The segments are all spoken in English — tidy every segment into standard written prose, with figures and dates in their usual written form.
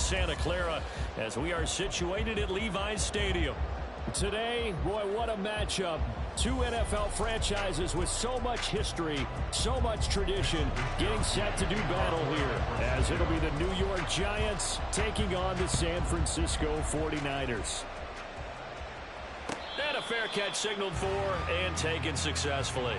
Santa Clara as we are situated at Levi's Stadium. Today, boy, what a matchup. Two NFL franchises with so much history, so much tradition, getting set to do battle here, as it'll be the New York Giants taking on the San Francisco 49ers. And a fair catch signaled for and taken successfully.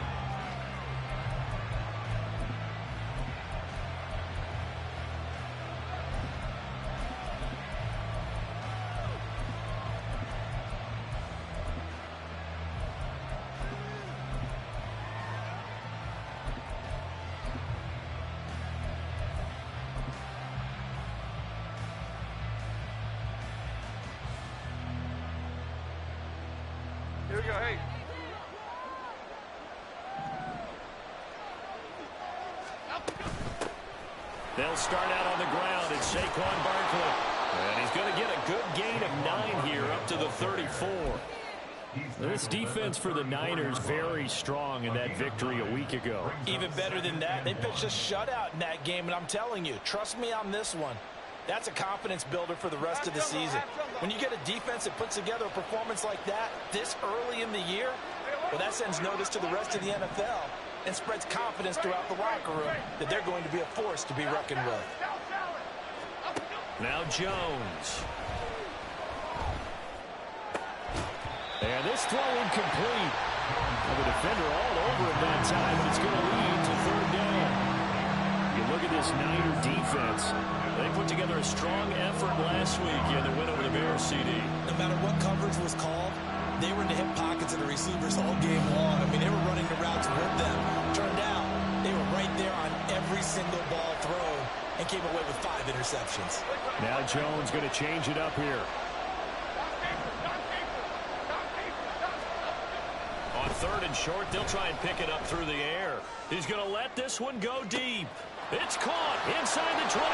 Here we go, hey. They'll start out on the ground. It's Saquon Barkley. And he's going to get a good gain of 9 here up to the 34. This defense for the Niners very strong in that victory a week ago. Even better than that, they pitched a shutout in that game, and I'm telling you, trust me on this one. That's a confidence builder for the rest of the season. When you get a defense that puts together a performance like that this early in the year, well, that sends notice to the rest of the NFL and spreads confidence throughout the locker room that they're going to be a force to be reckoned with. Now Jones. And this throw incomplete. The defender all over it that time, and it's going to lead to third down. You look at this Niner defense. They put together a strong effort last week in the win over the Bears, CD. No matter what coverage was called, they were in the hip pockets of the receivers all game long. I mean, they were running the routes with them. Turned out, they were right there on every single ball thrown and came away with 5 interceptions. Now Jones going to change it up here. On third and short, they'll try and pick it up through the air. He's going to let this one go deep. It's caught inside the 25.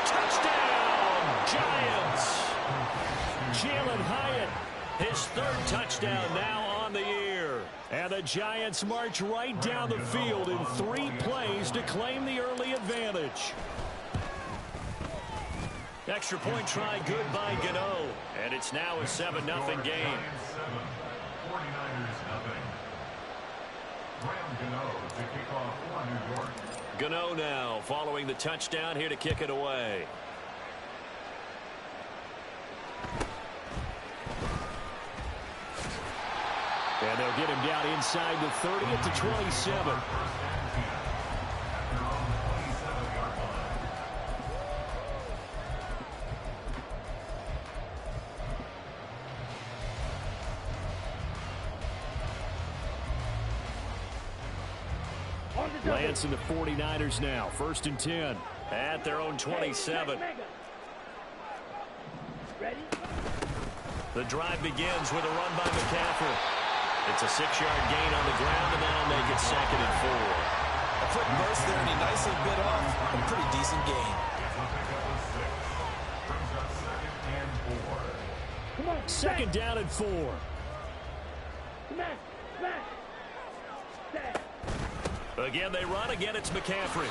Touchdown, Giants. Jalen Hyatt, his 3rd touchdown now on the year. And the Giants march right down the field in 3 plays to claim the early advantage. Extra point try good by Gano. And it's now a 7-0 game. 49ers nothing. Graham Gano to kick off for New York. Gano now following the touchdown here to kick it away. And they'll get him down inside the 30 at the 27. Lance and the 49ers now. 1st and 10 at their own 27. The drive begins with a run by McCaffrey. It's a 6-yard gain on the ground, and that'll make it 2nd and 4. A quick burst there, and he nicely bit off a pretty decent gain. Come on, 2nd down and 4. Again, they run. Again, it's McCaffrey.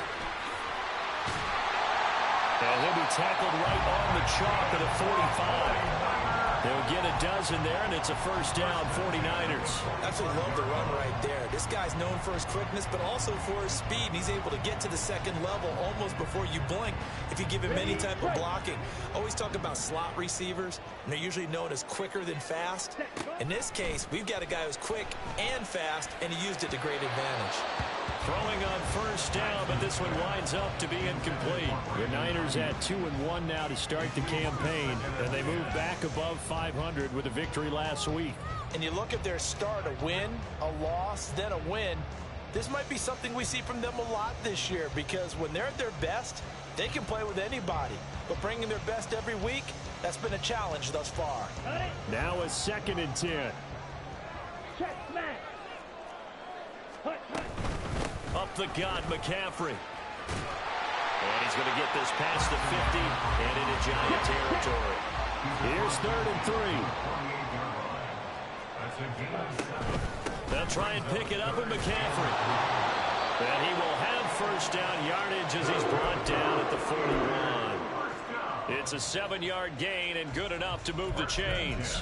And he'll be tackled right on the chalk at the 45. They'll get a dozen there, and it's a 1st down, 49ers. Absolutely love the run right there. This guy's known for his quickness, but also for his speed. And he's able to get to the 2nd level almost before you blink if you give him any type of blocking. Always talk about slot receivers, and they're usually known as quicker than fast. In this case, we've got a guy who's quick and fast, and he used it to great advantage. Throwing on 1st down, but this one winds up to be incomplete. The Niners at 2-1 now to start the campaign, and they move back above 500 with a victory last week. And you look at their start, a win, a loss, then a win. This might be something we see from them a lot this year, because when they're at their best, they can play with anybody. But bringing their best every week, that's been a challenge thus far. Now a 2nd and 10. Up the gut, McCaffrey. And he's going to get this past the 50 and into Giant territory. Here's 3rd and 3. They'll try and pick it up with McCaffrey. And he will have 1st down yardage as he's brought down at the 41. It's a 7-yard gain and good enough to move the chains.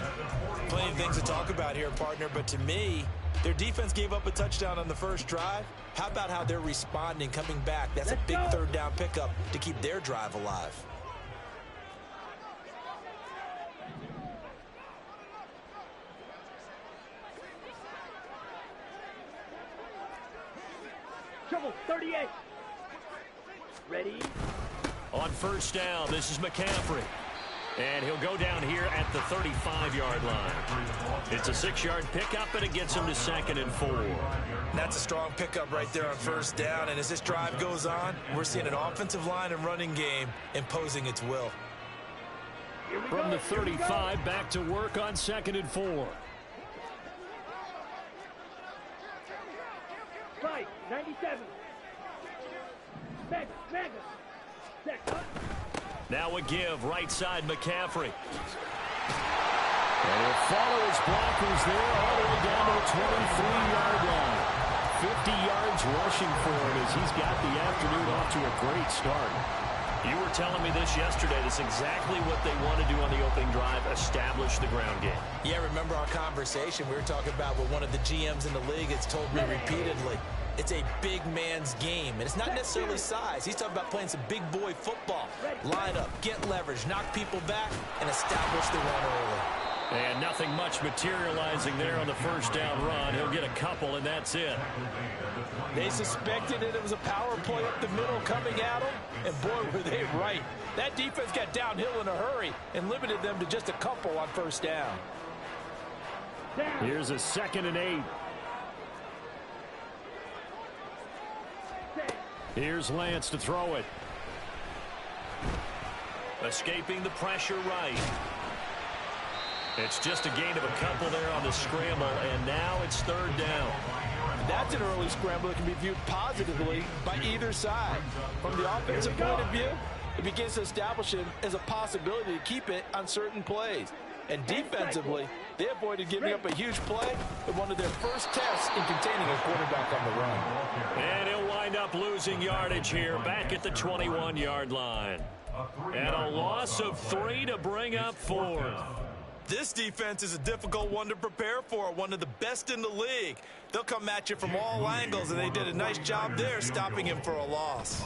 Plenty of things to talk about here, partner, but to me, their defense gave up a touchdown on the first drive. How about how they're responding, coming back? That's a big third down pickup to keep their drive alive. Trouble, 38. Ready? On first down, this is McCaffrey. And he'll go down here at the 35-yard line. It's a 6-yard pickup, and it gets him to 2nd and 4. That's a strong pickup right there on first down. And as this drive goes on, we're seeing an offensive line and running game imposing its will. From the 35, back to work on 2nd and 4. Right, 97. Mega. Now a give, right side McCaffrey. And he'll follow his blockers there all the way down to the 23-yard line. 50 yards rushing for him as he's got the afternoon off to a great start. You were telling me this yesterday. That's exactly what they want to do on the opening drive, establish the ground game. Yeah, remember our conversation? We were talking about what one of the GMs in the league has told me repeatedly. It's a big man's game, and it's not necessarily size. He's talking about playing some big boy football. Line up, get leverage, knock people back, and establish the run early. And nothing much materializing there on the first down run. He'll get a couple, and that's it. They suspected that it was a power play up the middle coming at them, and boy, were they right. That defense got downhill in a hurry and limited them to just a couple on first down. Here's a 2nd and 8. Here's Lance to throw it. Escaping the pressure right. It's just a gain of a couple there on the scramble, and now it's 3rd down. That's an early scramble that can be viewed positively by either side. From the offensive point of view, it begins to establish it as a possibility to keep it on certain plays. And defensively, they avoided giving up a huge play in one of their first tests in containing a quarterback on the run. And he'll wind up losing yardage here back at the 21-yard line. And a loss of 3 to bring up 4th. This defense is a difficult one to prepare for, one of the best in the league. They'll come at you from all angles, and they did a nice job there stopping him for a loss.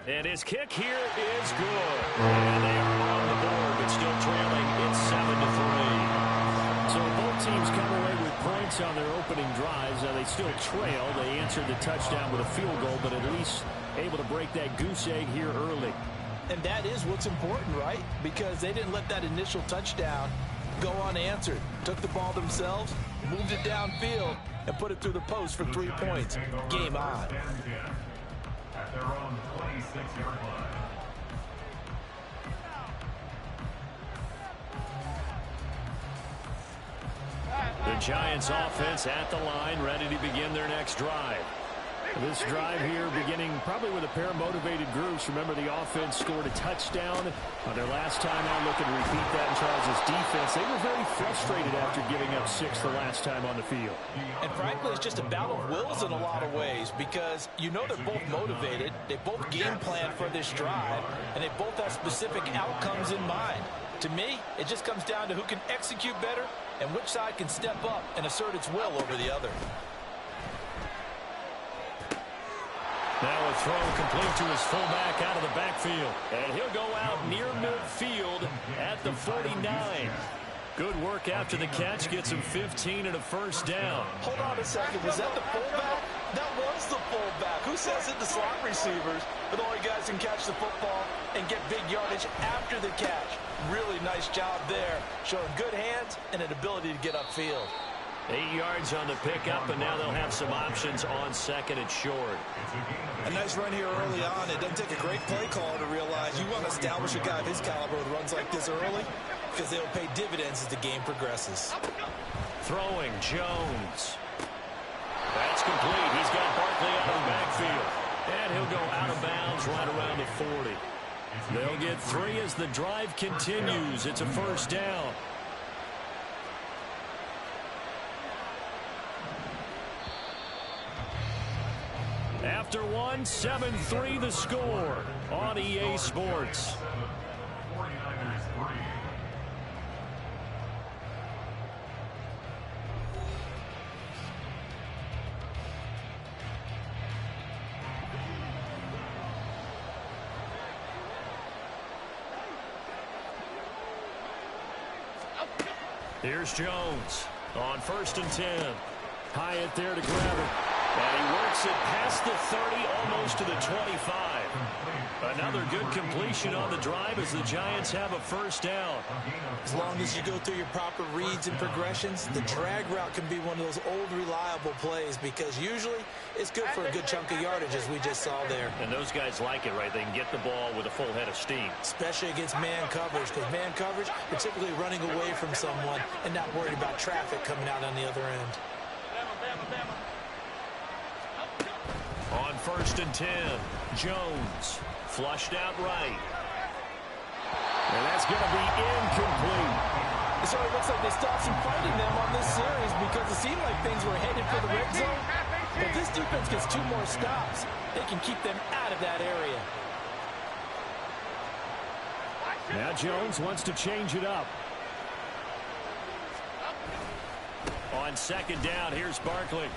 And his kick here is good. And they are on the board, but still trailing. It's 7-3. So both teams come away with points on their opening drives. Now they still trail. They answered the touchdown with a field goal, but at least able to break that goose egg here early. And that is what's important, right? Because they didn't let that initial touchdown go unanswered. Took the ball themselves, moved it downfield, and put it through the post for 3 points. Game on. At their own 26-yard line. The Giants offense at the line, ready to begin their next drive. This drive here beginning probably with a pair of motivated groups. Remember, the offense scored a touchdown on their last time out. Looking to repeat that in Charles' defense. They were very frustrated after giving up 6 the last time on the field. And frankly, it's just a battle of wills in a lot of ways because you know they're both motivated. They both game plan for this drive, and they both have specific outcomes in mind. To me, it just comes down to who can execute better and which side can step up and assert its will over the other. Now a throw complete to his fullback out of the backfield. And he'll go out near midfield at the 49. Good work after the catch. Gets him 15 and a first down. Hold on a second. Was that the fullback? That was the fullback. Who says it? The slot receivers are the only guys who can catch the football and get big yardage after the catch. Really nice job there. Showing good hands and an ability to get upfield. 8 yards on the pickup, and now they'll have some options on second and short. A nice run here early on. It doesn't take a great play caller to realize you want to establish a guy of his caliber with runs like this early because they'll pay dividends as the game progresses. Throwing, Jones. That's complete. He's got Barkley out of the backfield. And he'll go out of bounds right around the 40. They'll get 3 as the drive continues. It's a first down. After 1, 1, 7-3 the score on EA Sports. 49ers 3. Here's Jones on 1st and 10. Hyatt there to grab it. And he works it past the 30, almost to the 25. Another good completion on the drive as the Giants have a first down. As long as you go through your proper reads and progressions, the drag route can be one of those old reliable plays because usually it's good for a good chunk of yardage as we just saw there. And those guys like it, right? They can get the ball with a full head of steam. Especially against man coverage because man coverage, they're typically running away from someone and not worried about traffic coming out on the other end. On 1st and 10, Jones flushed out right. And that's going to be incomplete. It sort of looks like they stopped some fighting them on this series because it seemed like things were headed for the red zone. But if this defense gets 2 more stops, they can keep them out of that area. Now Jones wants to change it up. On 2nd down, here's Barkley.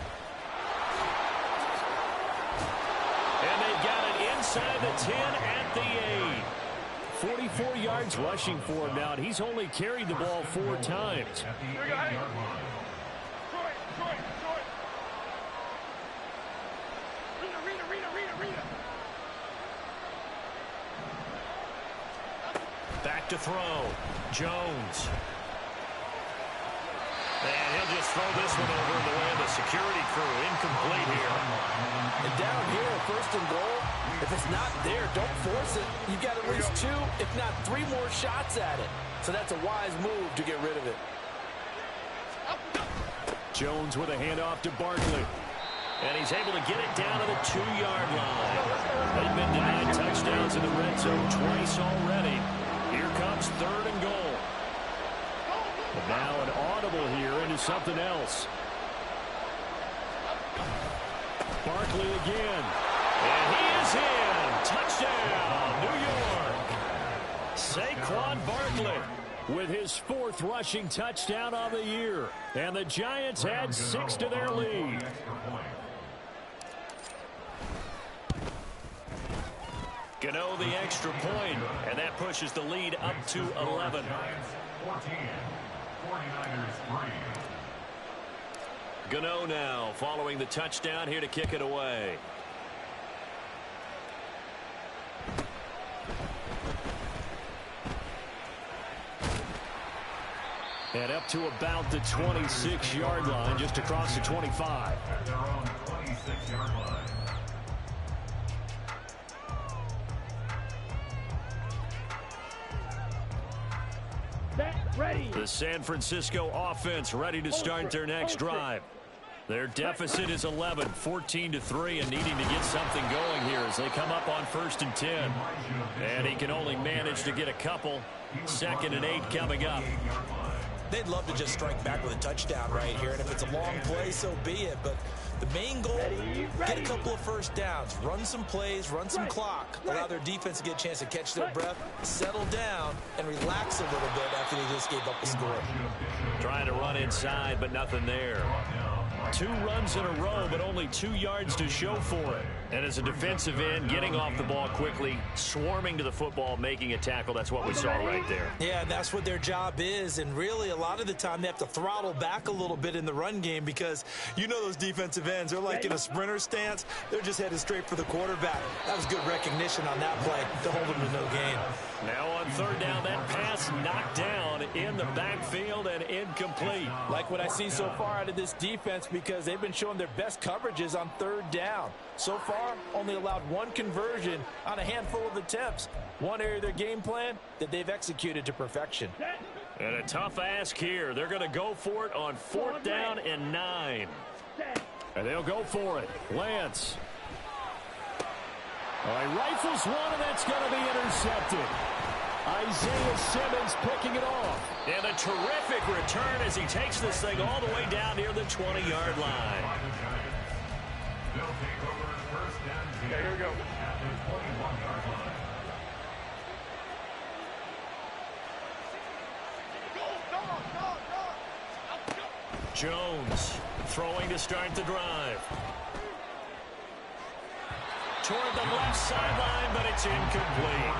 And they've got it inside the 10 at the 8. 44 yards rushing for him now, and he's only carried the ball 4 times. Back to throw. Jones. And he'll just throw this one over the way of the security crew. Incomplete here. And down here, 1st and goal, if it's not there, don't force it. You've got at least 2, if not 3 more shots at it. So that's a wise move to get rid of it. Jones with a handoff to Barkley. And he's able to get it down to the 2-yard line. They've been denied touchdowns in the red zone twice already. Here comes 3rd and goal. And now an audible here into something else. Barkley again. And he is in. Touchdown, New York. Saquon Barkley with his 4th rushing touchdown of the year. And the Giants add 6 to their lead. Gano the extra point, and that pushes the lead up to 11. 14. 49ers 3. Gano now following the touchdown here to kick it away. And up to about the 26-yard line, just across the 25. At their own 26-yard line. Ready. The San Francisco offense ready to start their next drive. Their deficit is 11, 14-3, and needing to get something going here as they come up on 1st and 10. And he can only manage to get a couple. 2nd and 8 coming up. They'd love to just strike back with a touchdown right here, and if it's a long play, so be it. But the main goal, get a couple of first downs, run some plays, run some clock, allow their defense to get a chance to catch their breath, settle down, and relax a little bit after they just gave up a score. Trying to run inside, but nothing there. 2 runs in a row, but only 2 yards to show for it. And as a defensive end, getting off the ball quickly, swarming to the football, making a tackle, that's what we saw right there. Yeah, that's what their job is, and really a lot of the time they have to throttle back a little bit in the run game because you know those defensive ends, they're like in a sprinter stance. They're just headed straight for the quarterback. That was good recognition on that play to hold them to no gain. Now on 3rd down, that pass knocked down in the backfield and incomplete. Like what I see so far out of this defense because they've been showing their best coverages on 3rd down. So far, only allowed 1 conversion on a handful of attempts. One area of their game plan that they've executed to perfection. And a tough ask here. They're going to go for it on 4th down and 9. And they'll go for it. Lance. All right, rifles one, and that's going to be intercepted. Isaiah Simmons picking it off. And a terrific return as he takes this thing all the way down near the 20-yard line. They'll take over 1st and Okay, here we go. At the 21-yard line. Jones throwing to start the drive. Toward the left sideline, but it's incomplete.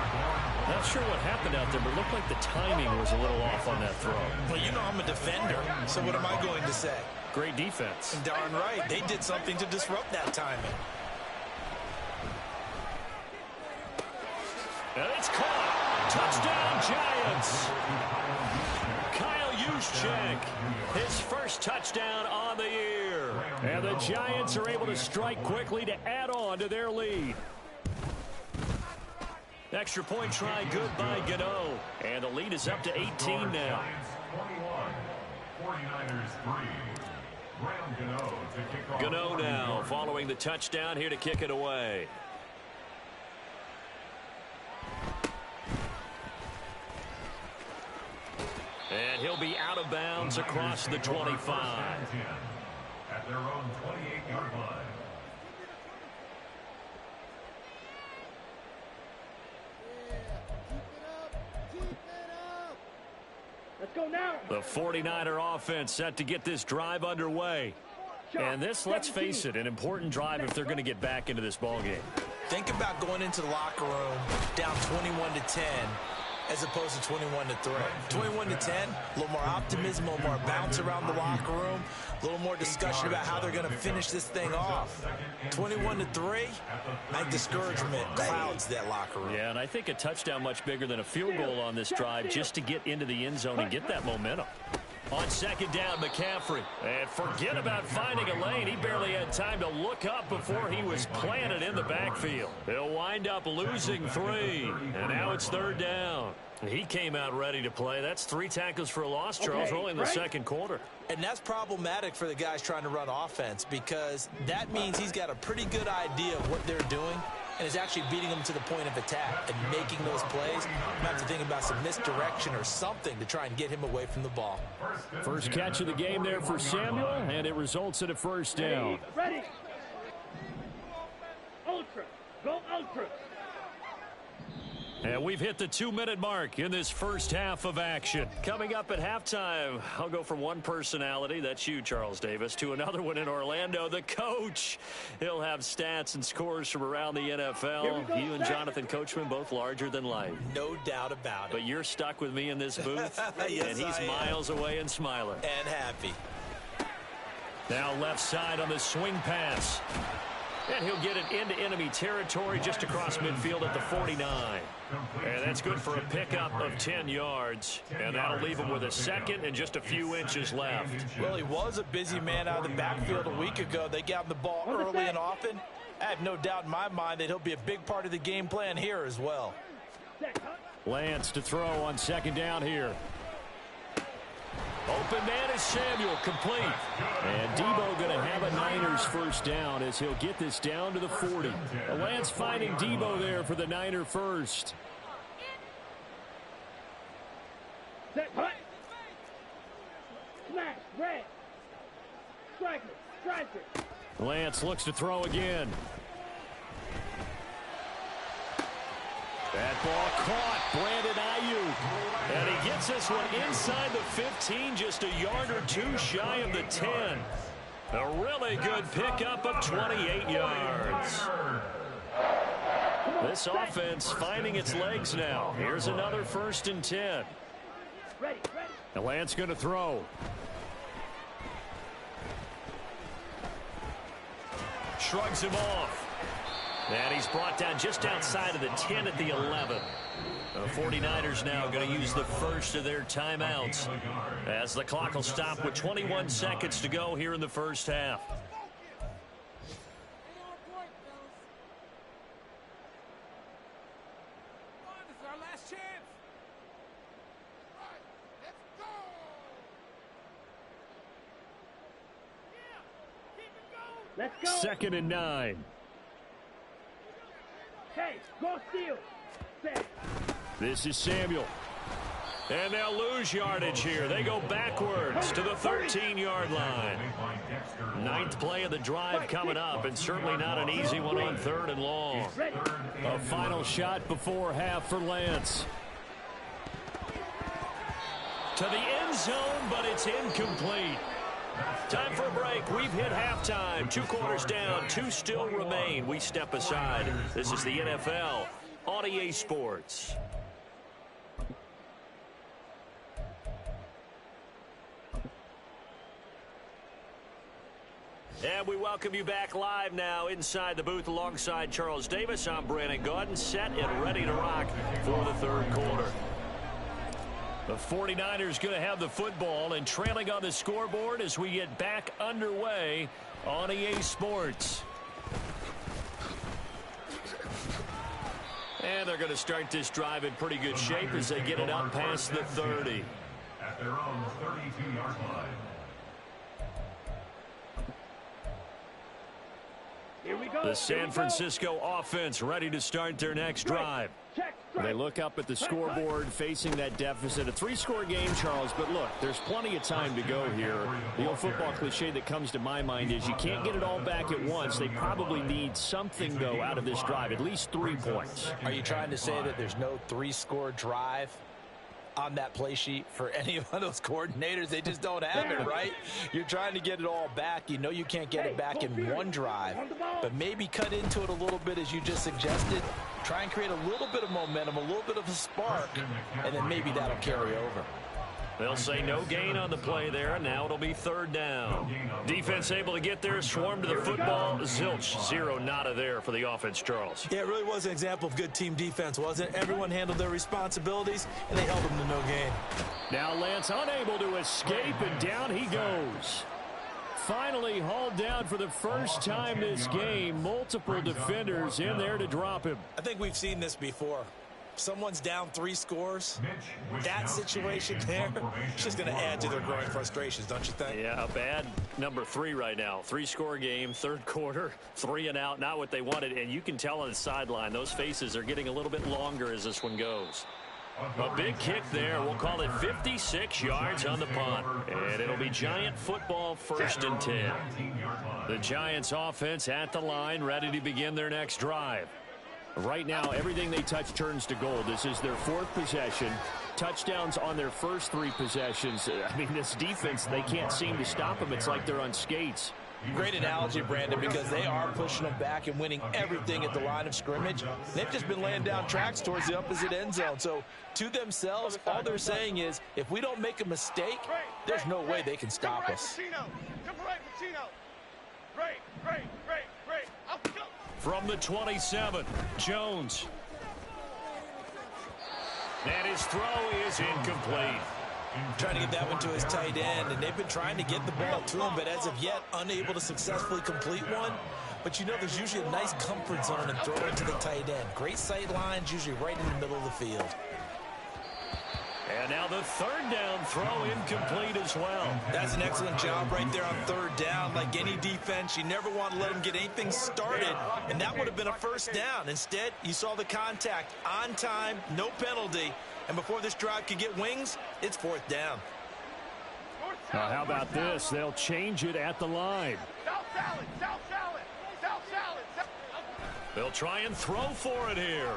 Not sure what happened out there, but it looked like the timing was a little off on that throw. Well, you know I'm a defender, so what am I going to say? Great defense. Darn right. They did something to disrupt that timing. And it's caught. Touchdown, Giants. Kyle Juszczyk, his first touchdown on the year. And the Giants are able to strike quickly to add on to their lead. Extra point try good by Gano. And the lead is up to 18 now. 21, 49ers 3. Graham Gano to kick off. Gano now following the touchdown here to kick it away. And he'll be out of bounds across the 25. At their own 28-yard line. Let's go now. The 49er offense set to get this drive underway. And this, let's face it, an important drive if they're going to get back into this ballgame. Think about going into the locker room down 21-10 as opposed to 21-3. 21-10, a little more optimism, a little more bounce around the locker room, a little more discussion about how they're going to finish this thing off. 21-3, I think discouragement clouds that locker room. Yeah, and I think a touchdown much bigger than a field goal on this drive just to get into the end zone and get that momentum. On second down, McCaffrey. And forget about finding a lane. He barely had time to look up before he was planted in the backfield. He'll wind up losing 3. And now it's third down. He came out ready to play. That's 3 tackles for a loss, Charles, rolling the second quarter. And that's problematic for the guys trying to run offense because that means he's got a pretty good idea of what they're doing and is actually beating them to the point of attack and making those plays. You have to think about some misdirection or something to try and get him away from the ball. First catch of the game there for Samuel, and it results in a first down. Ready. Ultra. Go Ultra. And we've hit the 2-minute mark in this first half of action. Coming up at halftime, I'll go from one personality, that's you, Charles Davis, to another one in Orlando, the coach. He'll have stats and scores from around the NFL. You and Jonathan Coachman, both larger than life. No doubt about it. But you're stuck with me in this booth, Yes, and he's miles away and smiling. And happy. Now left side on the swing pass. And he'll get it into enemy territory just across midfield at the 49. And that's good for a pickup of 10 yards. And that'll leave him with a second and just a few inches left. Well, he was a busy man out of the backfield a week ago. They got him the ball early and often. I have no doubt in my mind that he'll be a big part of the game plan here as well. Lance to throw on second down here. Open man is Samuel, complete. And Debo going to have a Niners first down as he'll get this down to the 40. Lance finding Debo there for the Niner first. Set, hut. Smash, red. Striker, striker. Lance looks to throw again. That ball caught. Brandon Ayuk. And he gets this one inside the 15, just a yard or two shy of the 10. A really good pickup of 28 yards. This offense finding its legs now. Here's another 1st and 10. Ready, ready. And Lance going to throw. Shrugs him off. And he's brought down just outside of the 10 at the 11. The 49ers now going to use the first of their timeouts as the clock will stop with 21 seconds to go here in the first half. Let's go. 2nd and 9. Hey, go steal. Set. This is Samuel. And they'll lose yardage here. They go backwards to the 13-yard line. Ninth play of the drive coming up, and certainly not an easy one on 3rd and long. A final shot before half for Lance. To the end zone, but it's incomplete. Time for a break. We've hit halftime. 2 quarters down, 2 still remain. We step aside. This is the NFL on EA Sports. And we welcome you back live now inside the booth alongside Charles Davis. I'm Brandon Gaudin, set and ready to rock for the 3rd quarter. The 49ers going to have the football and trailing on the scoreboard as we get back underway on EA Sports. And they're going to start this drive in pretty good shape as they get it up past the 30. At their own 32-yard line. Here we go. The San Francisco offense ready to start their next drive. They look up at the scoreboard facing that deficit. A 3-score game, Charles, but look, there's plenty of time to go here. The old football cliche that comes to my mind is you can't get it all back at once. They probably need something, though, out of this drive, at least 3 points. Are you trying to say that there's no 3-score drive on that play sheet for any of those coordinators? They just don't have it, right? You're trying to get it all back. You know you can't get it back in one drive, but maybe cut into it a little bit as you just suggested. Try and create a little bit of momentum, a little bit of a spark, and then maybe that'll carry over. They'll say no gain on the play there, and now it'll be 3rd down. Defense able to get there, swarm to the football. Zilch, 0 nada there for the offense, Charles. Yeah, it really was an example of good team defense, wasn't it? Everyone handled their responsibilities, and they held them to no gain. Now Lance unable to escape, and down he goes. Finally hauled down for the first time this game. Multiple defenders in there to drop him. I think we've seen this before. Someone's down 3 scores. That situation there is just going to add to their growing frustrations, don't you think? Yeah, bad number 3 right now. 3-score game, 3rd quarter, 3 and out, not what they wanted. And you can tell on the sideline, those faces are getting a little bit longer as this one goes. A big kick there. We'll call it 56 yards on the punt. And it'll be Giant football, 1st and 10. The Giants offense at the line, ready to begin their next drive. Right now, everything they touch turns to gold. This is their 4th possession. Touchdowns on their first 3 possessions. I mean, this defense, they can't seem to stop them. It's like they're on skates. Great analogy, Brandon, because they are pushing them back and winning everything at the line of scrimmage. They've just been laying down tracks towards the opposite end zone. So, to themselves, all they're saying is, if we don't make a mistake, there's no way they can stop us. From the 27, Jones. And his throw is incomplete. Trying to get that one to his tight end, and they've been trying to get the ball to him, but as of yet, unable to successfully complete one. But you know, there's usually a nice comfort zone and throw it to the tight end. Great sight lines, usually right in the middle of the field. And now the 3rd down throw incomplete as well. That's an excellent job right there on 3rd down. Like any defense, you never want to let them get anything started, and that would have been a 1st down. Instead, you saw the contact on time, no penalty, and before this drive could get wings, it's 4th down. Now, how about this? They'll change it at the line. They'll try and throw for it here.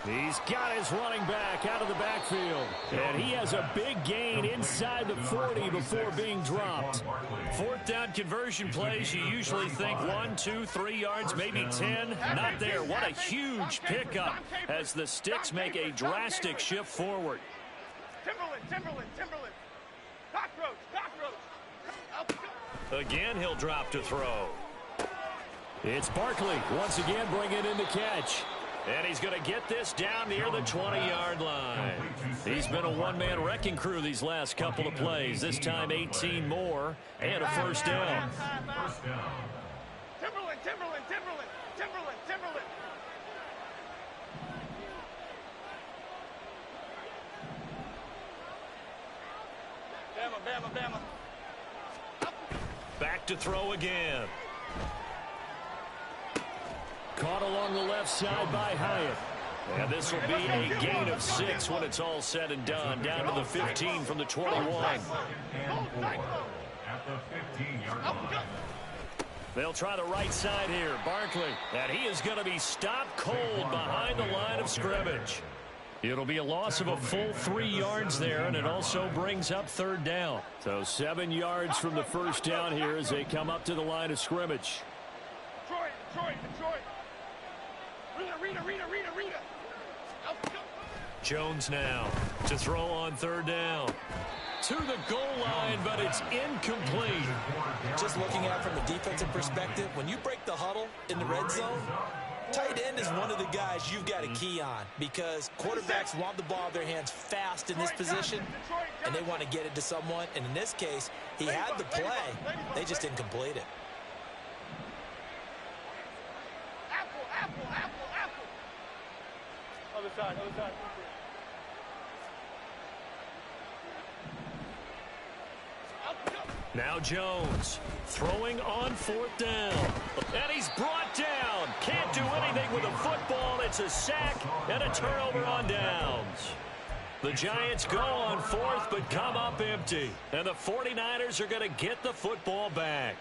He's got his running back out of the backfield. And he has a big gain inside the 40 before being dropped. 4th down conversion plays, you usually think 1, 2, 3 yards, maybe 10. Not there. What a huge pickup as the Sticks make a drastic shift forward. Timberland. Again, he'll drop to throw. It's Barkley once again bringing in the catch. And he's going to get this down near the 20-yard line. He's been a one-man wrecking crew these last couple of plays. This time 18 more and a 1st down. Timberland. Bama. Back to throw again. Caught along the left side by Hyatt. And this will be a gain of 6 when it's all said and done. Down to the 15 from the 21. And 4 at the 15-yard line. They'll try the right side here. Barkley. And he is going to be stopped cold behind the line of scrimmage. It'll be a loss of a full 3 yards there, and it also brings up 3rd down. So 7 yards from the first down here as they come up to the line of scrimmage. Detroit. Rita. Jones now to throw on 3rd down. To the goal line, but it's incomplete. Just looking at it from a defensive perspective, when you break the huddle in the red zone, tight end is one of the guys you've got to key on because quarterbacks want the ball in their hands fast in this position, and they want to get it to someone. And in this case, he had the play. They just didn't complete it. Apple. Other side. Now Jones throwing on 4th down. And he's brought down. Can't do anything with a football. It's a sack and a turnover on downs. The Giants go on 4th but come up empty. And the 49ers are going to get the football back.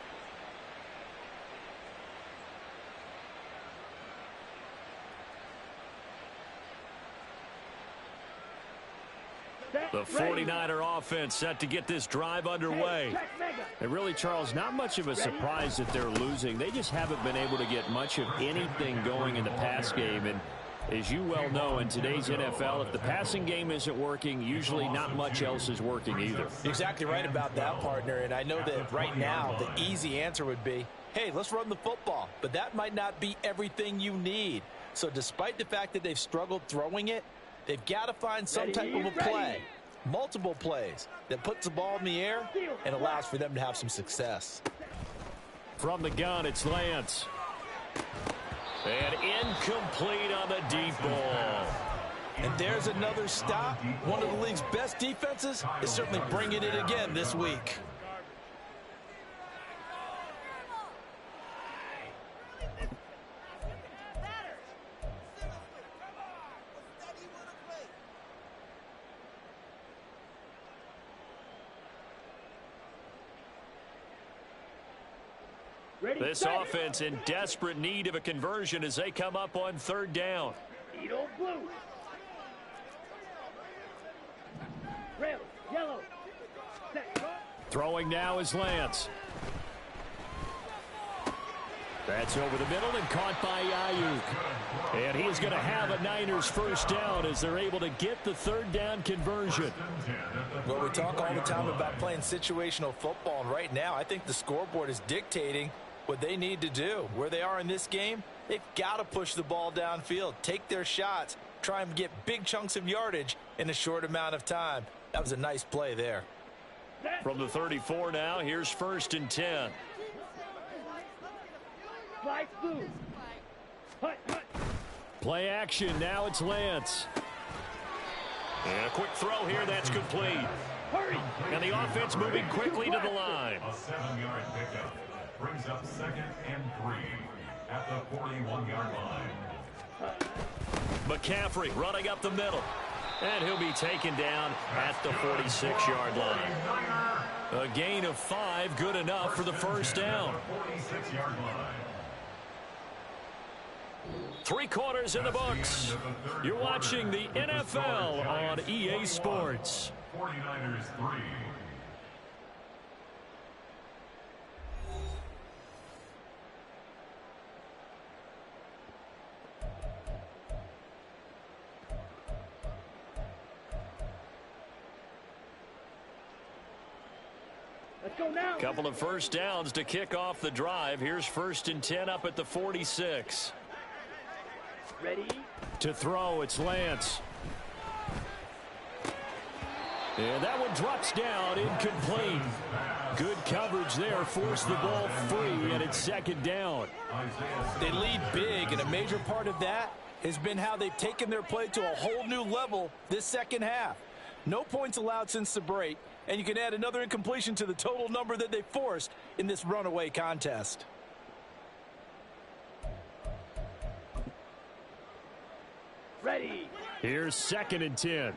The 49er offense set to get this drive underway. And really, Charles, not much of a surprise that they're losing. They just haven't been able to get much of anything going in the pass game. And as you well know, in today's NFL, if the passing game isn't working, usually not much else is working either. Exactly right about that, partner. And I know that right now the easy answer would be, hey, let's run the football. But that might not be everything you need. So despite the fact that they've struggled throwing it, they've got to find some type of a play, multiple plays, that puts the ball in the air and allows for them to have some success. From the gun, it's Lance. And incomplete on the deep ball. And there's another stop. One of the league's best defenses is certainly bringing it again this week. This offense in desperate need of a conversion as they come up on 3rd down. Edo blue. Red, yellow. Set. Throwing now is Lance. That's over the middle and caught by Ayuk. And he is going to have a Niners first down as they're able to get the 3rd down conversion. Well, we talk all the time about playing situational football, and right now I think the scoreboard is dictating what they need to do. Where they are in this game, they've got to push the ball downfield, take their shots, try and get big chunks of yardage in a short amount of time. That was a nice play there. From the 34 now, here's 1st and 10. Fly blue. Hut. Play action. Now it's Lance. And a quick throw here. That's complete. Hurry. And the offense moving quickly to the line. A 7-yard pickup brings up 2nd and 3 at the 41-yard line. McCaffrey running up the middle. And he'll be taken down at the 46-yard line. A gain of 5, good enough for the first down. 46-yard line. 3 quarters in the books. You're watching the NFL on EA Sports. 49ers 3. Let's go now. Couple of first downs to kick off the drive. Here's 1st and 10 up at the 46. Ready. To throw, it's Lance. And that one drops down, incomplete. Good coverage there, forced the ball free, and it's 2nd down. They lead big, and a major part of that has been how they've taken their play to a whole new level this second half. No points allowed since the break, and you can add another incompletion to the total number that they forced in this runaway contest. Ready. Here's 2nd and 10.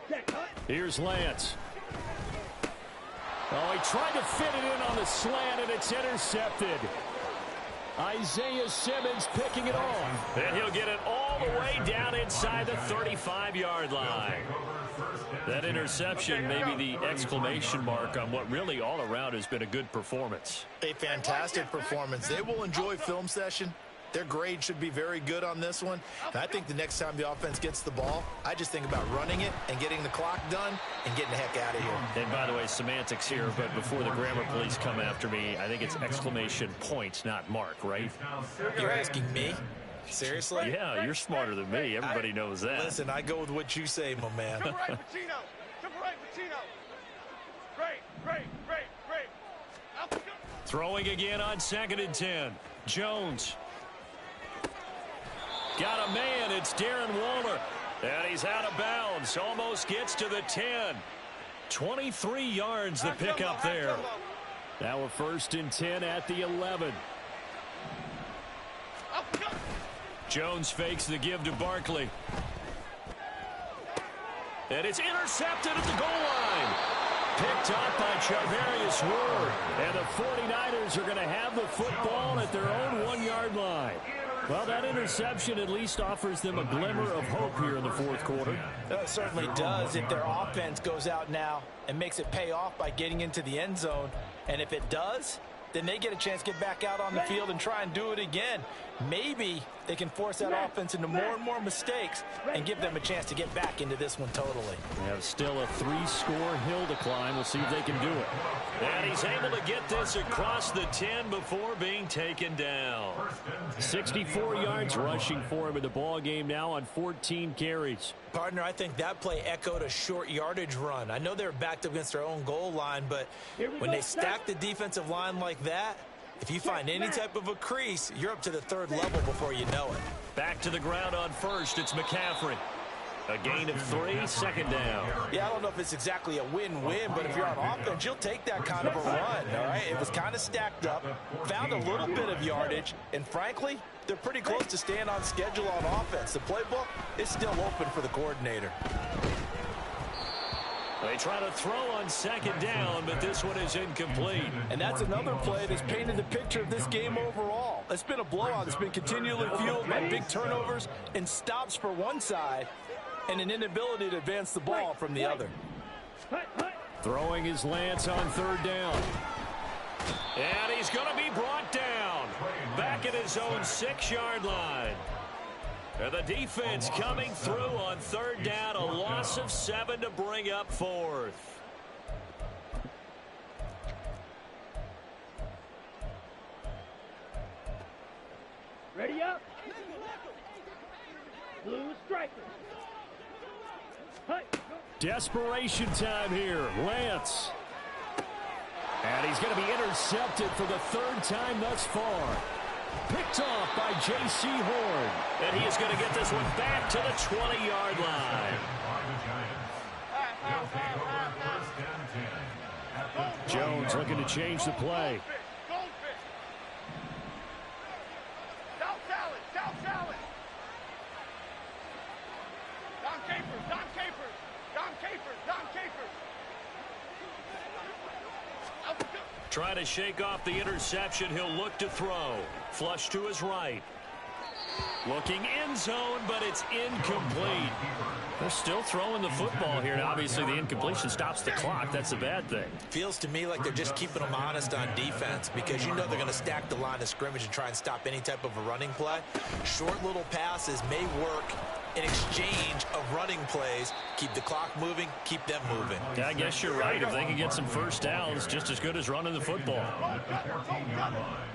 Check, hut. Here's Lance. Oh, he tried to fit it in on the slant, and it's intercepted. Isaiah Simmons picking it off. And he'll get it all the way down inside the 35-yard line. That interception may be the exclamation mark on what really all around has been a good performance. A fantastic performance. They will enjoy film session. Their grade should be very good on this one. And I think the next time the offense gets the ball, I just think about running it and getting the clock done and getting the heck out of here. And by the way, semantics here, but before the grammar police come after me, I think it's exclamation point, not mark, right? You're asking me? Seriously? Yeah, you're smarter than me. Everybody knows that. Listen, I go with what you say, my man. Triple right, Pacino. Triple right, Pacino. Great. Out the gun. Throwing again on 2nd and 10. Jones. Got a man. It's Darren Waller. And he's out of bounds. Almost gets to the 10. 23 yards the pickup there. Now a 1st and 10 at the 11. Out the gun. Jones fakes the give to Barkley. And it's intercepted at the goal line. Picked up by Charvarius Ward. And the 49ers are going to have the football at their own 1-yard line. Well, that interception at least offers them a glimmer of hope here in the 4th quarter. It certainly does if their offense goes out now and makes it pay off by getting into the end zone. And if it does, then they get a chance to get back out on the field and try and do it again. Maybe they can force that offense into more and more mistakes and give them a chance to get back into this one totally. They have still a 3-score hill to climb. We'll see if they can do it. And he's able to get this across the 10 before being taken down. 64 yards rushing for him in the ball game now on 14 carries. Partner, I think that play echoed a short yardage run. I know they're backed up against their own goal line, but when they stack the defensive line like that, if you find any type of a crease, you're up to the 3rd level before you know it. Back to the ground on 1st. It's McCaffrey. A gain of 3, 2nd down. Yeah, I don't know if it's exactly a win-win, but if you're on offense, you'll take that kind of a run, all right? It was kind of stacked up, found a little bit of yardage, and frankly, they're pretty close to staying on schedule on offense. The playbook is still open for the coordinator. They try to throw on 2nd down, but this one is incomplete. And that's another play that's painted the picture of this game overall. It's been a blowout. It's been continually fueled by big turnovers and stops for one side and an inability to advance the ball from the other. Throwing his Lance on 3rd down. And he's going to be brought down. Back at his own 6-yard line. And the defense coming through on 3rd down. A loss of 7 to bring up 4th. Ready up. Blue striker. Hut. Desperation time here. Lance. And he's going to be intercepted for the 3rd time thus far. Picked off by J.C. Horn. And he is going to get this one back to the 20-yard line. Jones looking to change the play. Goldfish. South salad. Don Capers. Out the gun. Trying to shake off the interception. He'll look to throw. Flush to his right. Looking end zone, but it's incomplete. They're still throwing the football here. And obviously, the incompletion stops the clock. That's a bad thing. Feels to me like they're just keeping them honest on defense because you know they're going to stack the line of scrimmage and try and stop any type of a running play. Short little passes may work in exchange of running plays. Keep the clock moving, keep them moving. Yeah, I guess you're right. If they can get some first downs, just as good as running the football.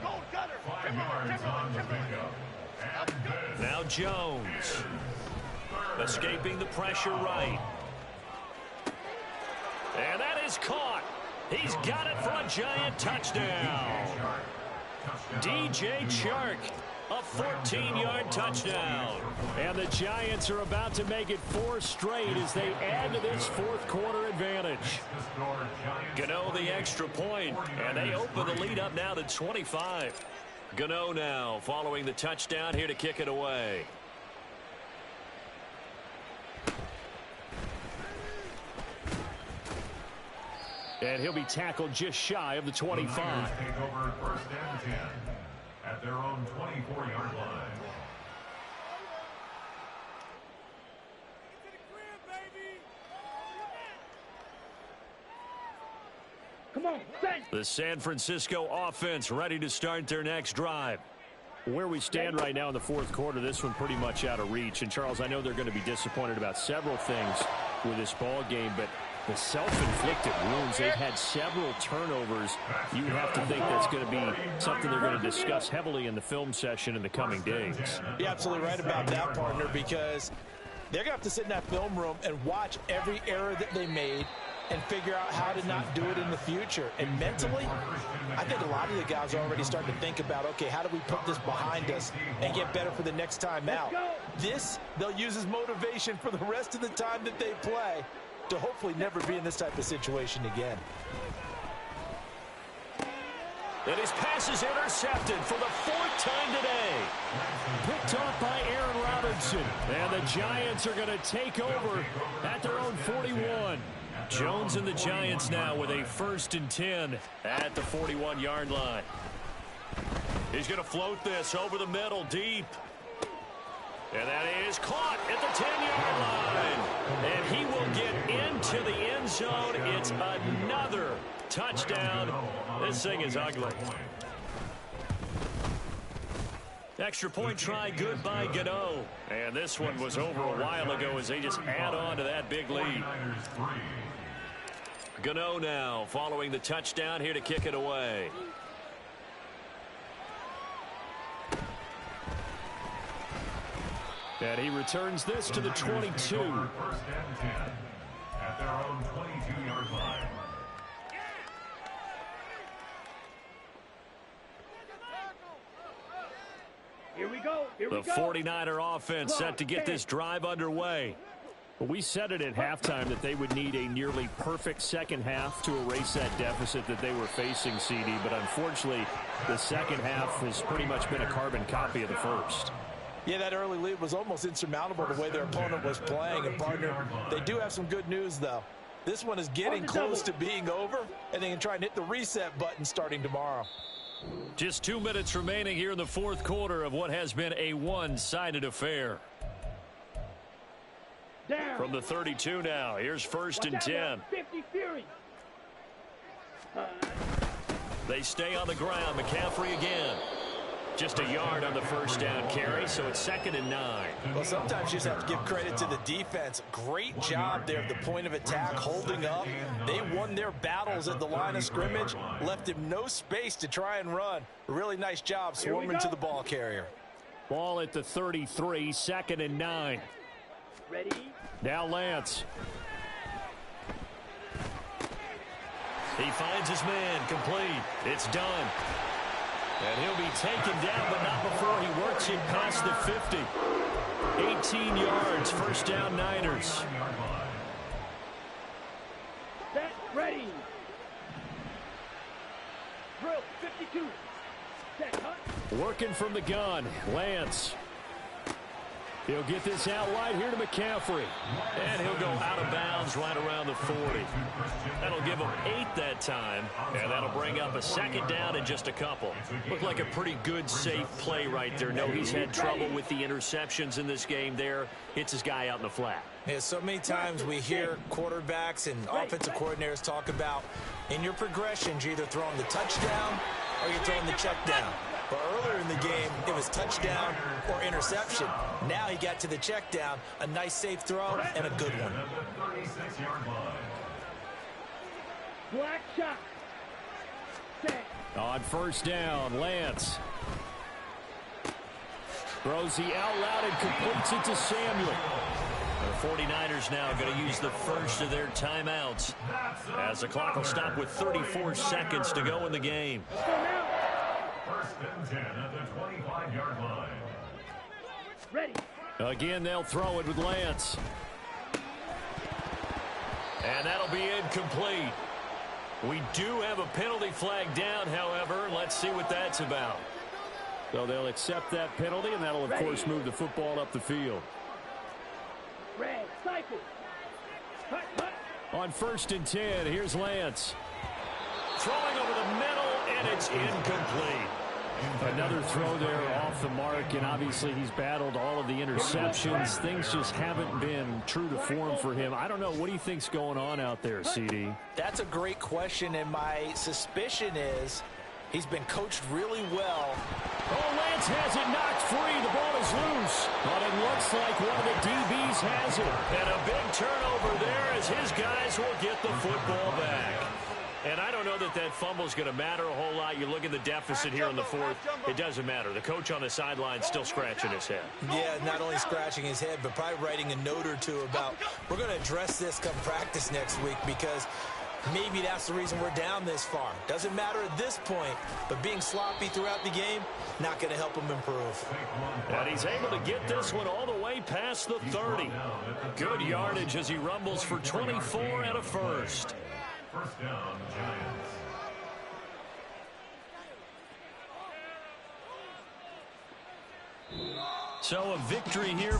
Gold gutter. 5 yards on the pickup. Now Jones. Escaping the pressure right. And that is caught. He's got it for a giant touchdown. DJ Chark, a 14-yard touchdown. And the Giants are about to make it 4 straight as they add to this 4th quarter advantage. Gano the extra point, and they open the lead up now to 25. Gano now following the touchdown here to kick it away. And he'll be tackled just shy of the 25. Take over first and 10 at their own 24-yard line. Come on, send. The San Francisco offense ready to start their next drive. Where we stand right now in the fourth quarter, this one pretty much out of reach. And, Charles, I know they're going to be disappointed about several things with this ball game, but the self-inflicted wounds, they've had several turnovers. You have to think that's going to be something they're going to discuss heavily in the film session in the coming days. You're absolutely right about that, partner, because they're going to have to sit in that film room and watch every error that they made and figure out how to not do it in the future. And mentally, I think a lot of the guys are already starting to think about, okay, how do we put this behind us and get better for the next time out? This, they'll use as motivation for the rest of the time that they play to hopefully never be in this type of situation again. And his pass is intercepted for the fourth time today. Picked off by Aaron Robinson. And the Giants are going to take over at their own 41. Jones and the Giants now with a 1st and 10 at the 41-yard line. He's going to float this over the middle deep. And that is caught at the 10-yard line. And he will get into the end zone. It's another touchdown. This thing is ugly. Extra point try good by Gano. And this one was over a while ago as they just add on to that big lead. Gano now following the touchdown here to kick it away. And he returns this to the 22. First and 10 at their own 22-yard line. Here we go. Here The we go. 49er offense set to get this drive underway. We said it at halftime that they would need a nearly perfect second half to erase that deficit that they were facing, CD. But unfortunately, the second half has pretty much been a carbon copy of the first. Yeah, that early lead was almost insurmountable the way their opponent was playing. And, partner, they do have some good news, though. This one is getting close to being over, and they can try and hit the reset button starting tomorrow. Just 2 minutes remaining here in the fourth quarter of what has been a one-sided affair. Down. From the 32 now, here's 1st and 10. 50 Fury. They stay on the ground. McCaffrey again. Just a yard on the first down carry, so it's 2nd and 9. Well, sometimes you just have to give credit to the defense. Great job there at the point of attack, holding up. They won their battles at the line of scrimmage, left him no space to try and run. Really nice job swarming to the ball carrier. Ball at the 33, 2nd and 9. Ready? Now Lance. He finds his man, complete. It's done. And he'll be taken down, but not before he works it past the 50. 18 yards, first down Niners. Set. Ready. Drill. 52. Set. Cut. Working from the gun, Lance. He'll get this out wide here to McCaffrey. And he'll go out of bounds right around the 40. That'll give him 8 that time, and that'll bring up a 2nd down in just a couple. Looked like a pretty good, safe play right there. No, he's had trouble with the interceptions in this game there. Hits his guy out in the flat. Yeah, so many times we hear quarterbacks and offensive coordinators talk about in your progressions, you're either throwing the touchdown or you're throwing the check down. But earlier in the game, it was touchdown or interception. Now he got to the check down, a nice safe throw, and a good one. Black shot. Set. On first down, Lance. Throws the out route and completes it to Samuel. The 49ers now going to use the first of their timeouts as the clock will stop with 34 seconds to go in the game. Let's go now. 1st and 10 at the 25-yard line. Ready. Again, they'll throw it with Lance. And that'll be incomplete. We do have a penalty flag down, however. Let's see what that's about. So they'll accept that penalty, and that'll, of course, move the football up the field. Red, cycle. Hut, hut. On 1st and 10, here's Lance. Throwing over the middle, and it's incomplete. Another throw there off the mark, and obviously he's battled all of the interceptions. Things just haven't been true to form for him. I don't know. What do you think's going on out there, CD? That's a great question, and my suspicion is he's been coached really well. Oh, Lance has it knocked free. The ball is loose. But it looks like one of the DBs has it. And a big turnover there as his guys will get the football back. And I don't know that that fumble is going to matter a whole lot. You look at the deficit here in the 4th. It doesn't matter. The coach on the sideline still scratching his head. Yeah, not only scratching his head, but probably writing a note or two about, we're going to address this come practice next week, because maybe that's the reason we're down this far. Doesn't matter at this point, but being sloppy throughout the game, not going to help him improve. And he's able to get this one all the way past the 30. Good yardage as he rumbles for 24 and a first. First down, Giants. So a victory here